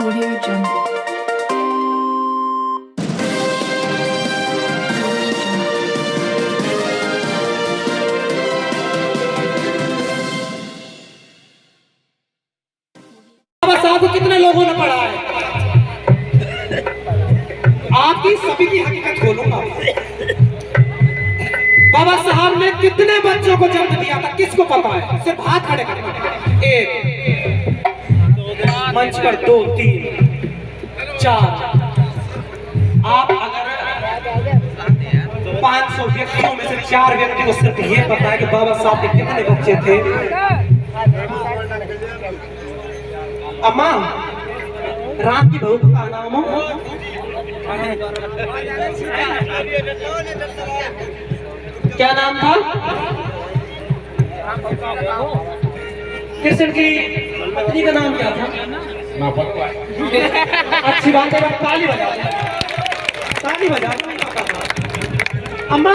Audio Jungle. बाबा साहब को कितने लोगों ने पढ़ा है? आपकी सभी की हकीकत खोलूंगा। बाबा साहब ने कितने बच्चों को जन्म दिया था, किसको पता है? सिर्फ हाथ खड़े करना। एक, मंच पर 2, 3, 4। आप अगर 500 व्यक्तियों में से 4 व्यक्ति को सिर्फ ये पता है कि बाबा साहब के कितने बच्चे थे। अम्मा, राम की बहू का नाम हो? क्या नाम था? कृष्ण की पत्नी का नाम क्या था? अच्छी बात है, ताली बजा ताली बजा। अम्मा,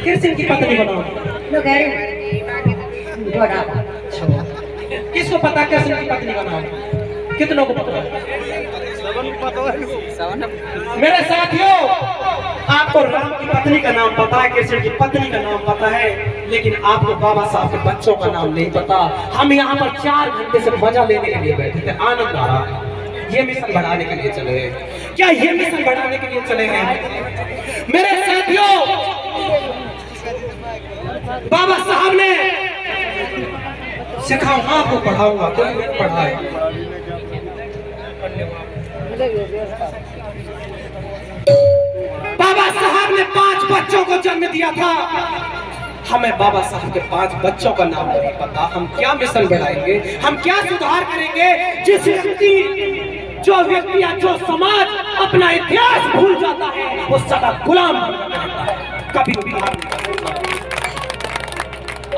कृष्ण की पत्नी का नाम? किसको पता कृष्ण की पत्नी का नाम? कितनों को पता है? मेरे साथियों, आपको राम की पत्नी का नाम पता है, कृष्ण की पत्नी का नाम पता है, लेकिन आपको बाबा साहब के बच्चों का नाम नहीं पता। हम यहाँ पर 4 घंटे से मजा लेने के लिए बैठे थे, आनंद आ रहा है। ये मिशन बढ़ाने के लिए चले हैं क्या? ये मिशन बढ़ाने के लिए चले हैं मेरे साथियों। बाबा साहब ने सिखाऊंगा, आपको पढ़ाऊंगा, तो पढ़ाए। बाबा साहब ने 5 बच्चों को जन्म दिया था। हमें बाबा साहब के 5 बच्चों का नाम नहीं पता। हम क्या मिशन बढ़ाएंगे, हम क्या सुधार करेंगे? जिस व्यक्ति, जो व्यक्ति या जो समाज अपना इतिहास भूल जाता है, वो सदा गुलाम कभी भी।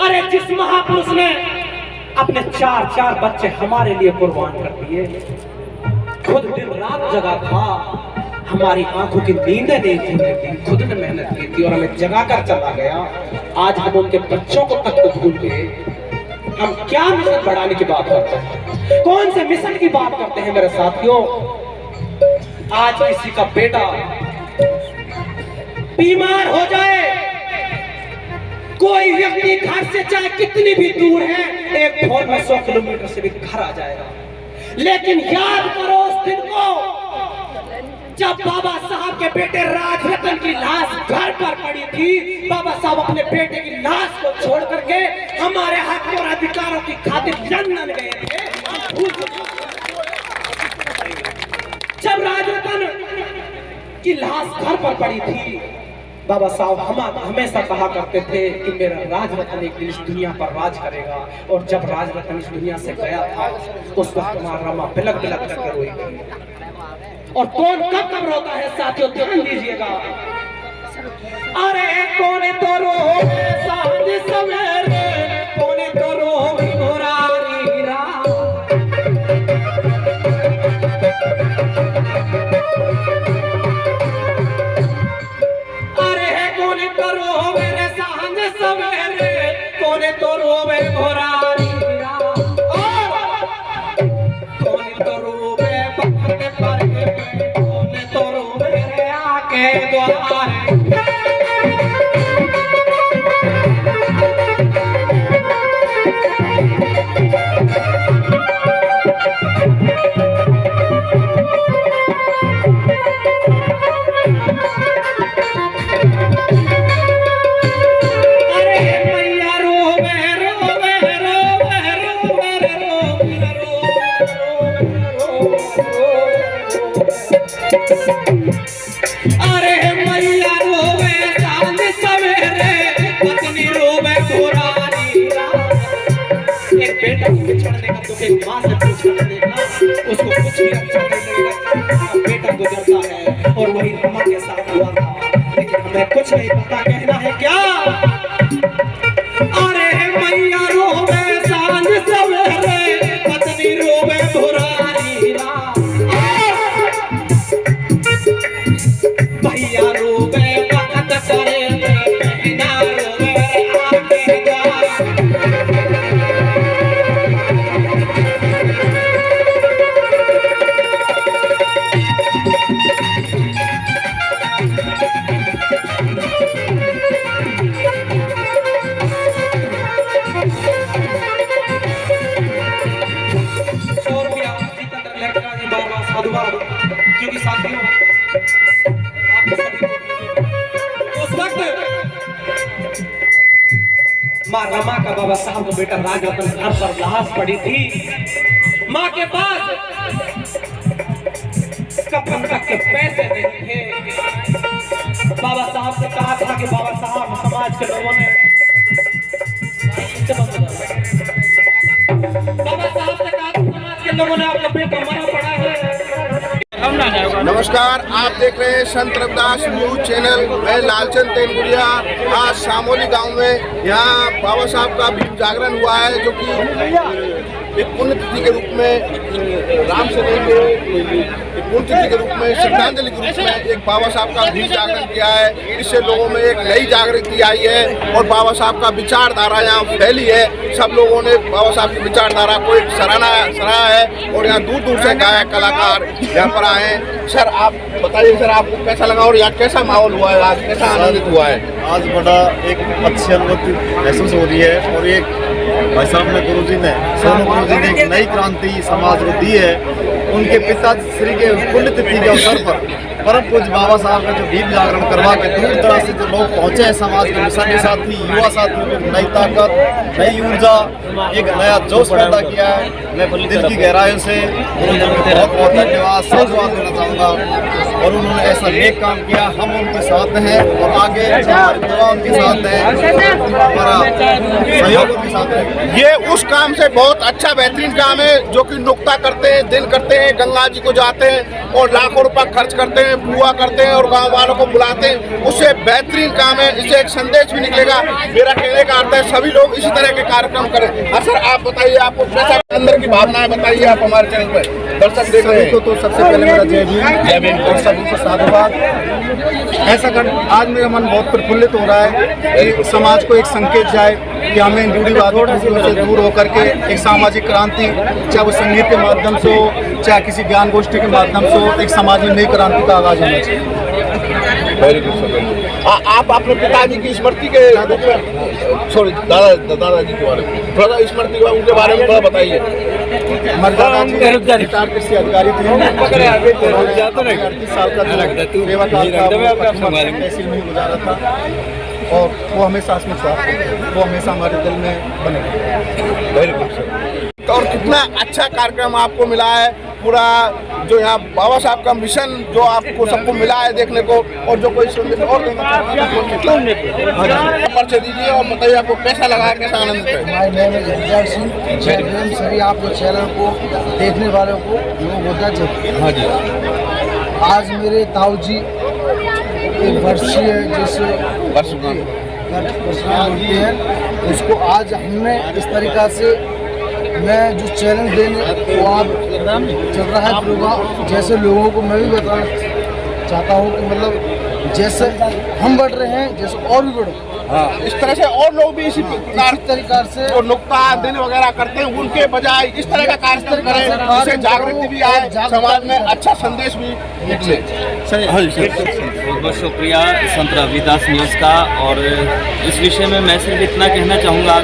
अरे जिस महापुरुष ने अपने 4 बच्चे हमारे लिए कुर्बान कर दिए, खुद दिन रात जगा था, हमारी आंखों की नींदें नहीं थी, खुद ने मेहनत की थी और हमें जगा कर चला गया। आज हम उनके बच्चों को तक तो भूल गए। हम क्या मिशन बढ़ाने की बात करते हैं? कौन से मिशन की बात करते हैं मेरे साथियों? आज किसी का बेटा बीमार हो जाए, कोई व्यक्ति घर से चाहे कितनी भी दूर है, एक फोन में 100 किलोमीटर से भी घर आ जाएगा। लेकिन याद करो उस दिन को जब बाबा साहब के बेटे राजरतन की लाश घर पर पड़ी थी। बाबा साहब अपने बेटे की लाश को छोड़ करके हमारे हक और अधिकारों की खातिर लंदन गए थे। जब राजरतन की लाश घर पर पड़ी थी, बाबा साहब हम हमेशा कहा करते थे कि मेरा राजरतन एक दिन इस दुनिया पर राज करेगा। और जब राजरतन इस दुनिया से गया था, उस वक्त हमारा रमा बिलक बिलक करके रोई थी। और कौन कब कब रोता है साथियों, ध्यान दीजिएगा। अरे कौन तो रोवे साथ सवेरे, कौन तो रोवे मुरारी राम। अरे कौन तो रोवे रे सांझ सवेरे, कौन तो रोवे मुरारी राम। कौन तो रोवे वक्त पर, कौन तो रोवे रे आके द्वारे। अरे मैया रोवे सांझ सवेरे, पत्नी रोवे मुरारी राम। एक बेटा को बिछड़ने का दुख एक माँ से बिछड़ने का, उसको कुछ भी अच्छा नहीं लगेगा। बेटा गुजरता है और वही रमा के साथ हुआ था, लेकिन हमें कुछ नहीं पता। कहना है क्या? अरे मैया रोवे सांझ सवेरे, पत्नी रोवे मुरारी राम। भैया रोवे वक्त करे, बहना रोवे आके द्वार। साधुवाद, क्योंकि साथियों आप सभी उस वक्त माँ रमा का बाबा साहब का बेटा राजरतन घर पर लाश पड़ी थी। माँ के पास कफन तक के पैसे नहीं थे। बाबा साहब से कहा था कि बाबा साहब समाज के लोगों ने बाबा साहब से कहा समाज के लोगों ने आपका बेटा मरा पड़ा है। नमस्कार, आप देख रहे हैं संत रविदास न्यूज चैनल। मैं लालचंद तेनगुड़िया। आज शामोली गांव में यहाँ बाबा साहब का भीम जागरण हुआ है, जो कि एक पुण्यतिथि के रूप में राम से एक पुण्यतिथि के रूप में श्रद्धांजलि के रूप में एक बाबा साहब का भीम जागरण किया है। इससे लोगों में एक नई जागृति आई है और बाबा साहब का विचारधारा यहाँ फैली है। सब लोगों ने बाबा साहब की विचारधारा को एक सराहा है और यहाँ दूर दूर से गायक कलाकार यहाँ पर आए हैं। सर, आप बताइए सर, आपको कैसा लगा और यहाँ कैसा माहौल हुआ है, आज कैसा आनंदित हुआ है? आज बड़ा एक अच्छी अनुभूति महसूस हो रही है और एक भाई साहब ने गुरुजी ने एक नई क्रांति समाज को दी है। उनके पिताश्री के पुण्यतिथि के अवसर पर परम पूज्य बाबा साहब का जो भीम जागरण करवा के दूर दराज से जो लोग पहुंचे हैं समाज के सभी साथी, युवा साथियों में नई ताकत, नई ऊर्जा, एक नया जोश पैदा किया है। मैं दिल की गहराइयों से उन्होंने बहुत बहुत धन्यवाद साधुवाद देना चाहूँगा और उन्होंने ऐसा नेक काम किया। हम उनके साथ हैं और आगे हमारी दुआ उनके साथ है, हमारा सहयोग उनके साथ है। ये उस काम से बहुत अच्छा बेहतरीन काम है जो कि नुक्ता करते हैं, दिन करते हैं, गंगा जी को जाते हैं और लाखों रुपया खर्च करते हैं, पूजा करते हैं और गांव वालों को बुलाते हैं। उससे बेहतरीन काम है। इससे एक संदेश भी निकलेगा। मेरा कहने का अर्थ है सभी लोग इसी तरह के कार्यक्रम करें। हाँ सर, आप बताइए, आपको कैसा अंदर की भावनाएं बताइए। आप हमारे चैनल पर दर्शक देख रहे हैं तो सबसे पहले मेरा जय भीम और सभी को साधुवाद। ऐसा कर आज मेरा मन बहुत प्रफुल्लित हो रहा है कि समाज को एक संकेत जाए कि हमें रूढ़िवादियों से दूर होकर के एक सामाजिक क्रांति, चाहे वो संगीत के माध्यम से हो, चाहे किसी ज्ञान गोष्ठी के माध्यम से हो, एक समाज में नई क्रांति का आगाज होना चाहिए। आप अपने पिताजी की स्मृति के सॉरी दादाजी के बारे में थोड़ा स्मृति उनके बारे में थोड़ा बताइए। हमारे दादाजी रिटायर्ड कृषि अधिकारी थे। 38 साल का सेवा तहसील में गुजारा था और वो हमेशा स्मृत था, वो हमेशा हमारे दिल में बने। Very good sir. और कितना अच्छा कार्यक्रम आपको मिला है। पूरा जो यहाँ बाबा साहब का मिशन जो आपको सबको मिला है देखने को, और जो कोई संदेश और परिचय दीजिए और बताइए आपको कैसा लगा, कैसा आनंद है। हमारे नाम है जगजात सिंह। जय भीम। सभी आपको चैनल को देखने वालों को होता जब। हाँ जी, आज मेरे ताऊ जी एक वर्षीय जैसे होती है, उसको आज हमने इस तरीका से मैं जो चैनल देने वो आप चल रहा है प्रोग्राम, जैसे लोगों को मैं भी बताना चाहता हूँ कि मतलब जैसे हम बढ़ रहे हैं जैसे और भी बढ़ो। हाँ, इस तरह से और लोग भी इसी तरीका से और नुक्ता दिन वगैरह करते हैं, उनके बजाय इस तरह का कार्यक्रम करें जिससे जागृति भी आए, समाज में अच्छा संदेश भी निकले। बहुत बहुत शुक्रिया संत रविदास न्यूज़ का। और इस विषय में मैं सिर्फ इतना कहना चाहूँगा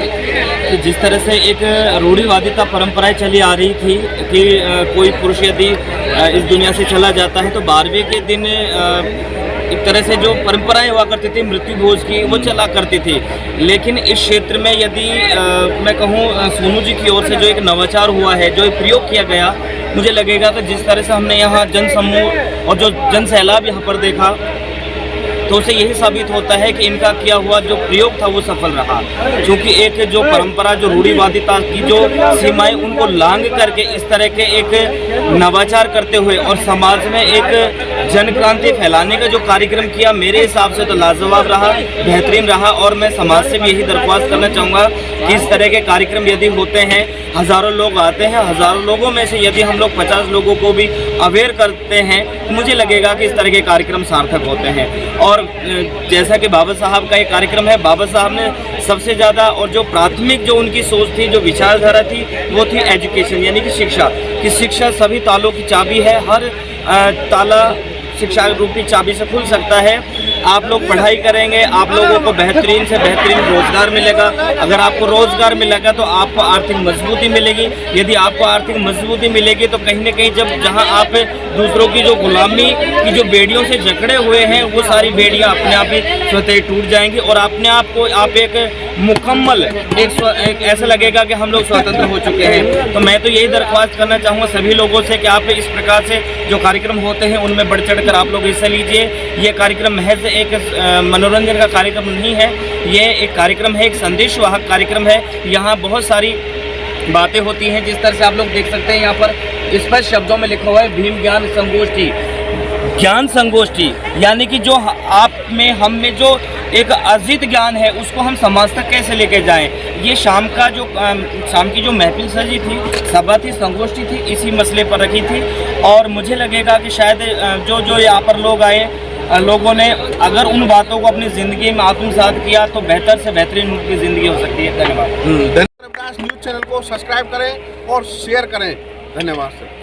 कि जिस तरह से एक रूढ़िवादिता परंपराएं चली आ रही थी कि कोई पुरुष यदि इस दुनिया से चला जाता है तो 12वें के दिन एक तरह से जो परंपराएं हुआ करती थी मृत्यु भोज की, वो चला करती थी। लेकिन इस क्षेत्र में यदि मैं कहूँ सोनू जी की ओर से जो एक नवाचार हुआ है, जो एक प्रयोग किया गया, मुझे लगेगा कि जिस तरह से हमने यहाँ जन समूह और जो जन सैलाब यहाँ पर देखा, तो उसे यही साबित होता है कि इनका किया हुआ जो प्रयोग था वो सफल रहा। क्योंकि एक जो परंपरा, जो रूढ़िवादिता की जो सीमाएं, उनको लांघ करके इस तरह के एक नवाचार करते हुए और समाज में एक जन क्रांति फैलाने का जो कार्यक्रम किया, मेरे हिसाब से तो लाजवाब रहा, बेहतरीन रहा। और मैं समाज से भी यही दरख्वास्त करना चाहूँगा कि इस तरह के कार्यक्रम यदि होते हैं, हज़ारों लोग आते हैं, हज़ारों लोगों में से यदि हम लोग 50 लोगों को भी अवेयर करते हैं, तो मुझे लगेगा कि इस तरह के कार्यक्रम सार्थक होते हैं। और जैसा कि बाबा साहब का ये कार्यक्रम है, बाबा साहब ने सबसे ज़्यादा और जो प्राथमिक जो उनकी सोच थी, जो विचारधारा थी, वो थी एजुकेशन, यानी कि शिक्षा सभी तालों की चाबी है। हर ताला शिक्षा रूपी चाबी से खुल सकता है। आप लोग पढ़ाई करेंगे, आप लोगों को बेहतरीन से बेहतरीन रोजगार मिलेगा। अगर आपको रोजगार मिलेगा तो आपको आर्थिक मजबूती मिलेगी। यदि आपको आर्थिक मजबूती मिलेगी तो कहीं ना कहीं जहां आप दूसरों की जो गुलामी की जो बेड़ियों से जकड़े हुए हैं वो सारी बेड़ियां अपने आप ही स्वतः टूट जाएंगी और अपने आप को आप एक मुकम्मल एक ऐसा लगेगा कि हम लोग स्वतंत्र हो चुके हैं। तो मैं तो यही दरख्वास्त करना चाहूँगा सभी लोगों से कि आप इस प्रकार से जो कार्यक्रम होते हैं उनमें बढ़ चढ़ कर आप लोग हिस्सा लीजिए। ये कार्यक्रम महज एक मनोरंजन का कार्यक्रम नहीं है, ये एक कार्यक्रम है, एक संदेश वाहक कार्यक्रम है। यहाँ बहुत सारी बातें होती हैं, जिस तरह से आप लोग देख सकते हैं यहाँ पर स्पष्ट शब्दों में लिखा हुआ है भीम ज्ञान संगोष्ठी। ज्ञान संगोष्ठी यानी कि जो आप में हम में जो एक अर्जित ज्ञान है उसको हम समाज तक कैसे लेके जाएं। ये शाम की जो महफिल सजी थी, सभा थी, संगोष्ठी थी, इसी मसले पर रखी थी। और मुझे लगेगा कि शायद जो यहाँ पर लोग आए, लोगों ने अगर उन बातों को अपनी ज़िंदगी में आत्मसात किया तो बेहतर से बेहतरीन उनकी ज़िंदगी हो सकती है। धन्यवाद। न्यूज़ चैनल को सब्सक्राइब करें और शेयर करें। धन्यवाद सर।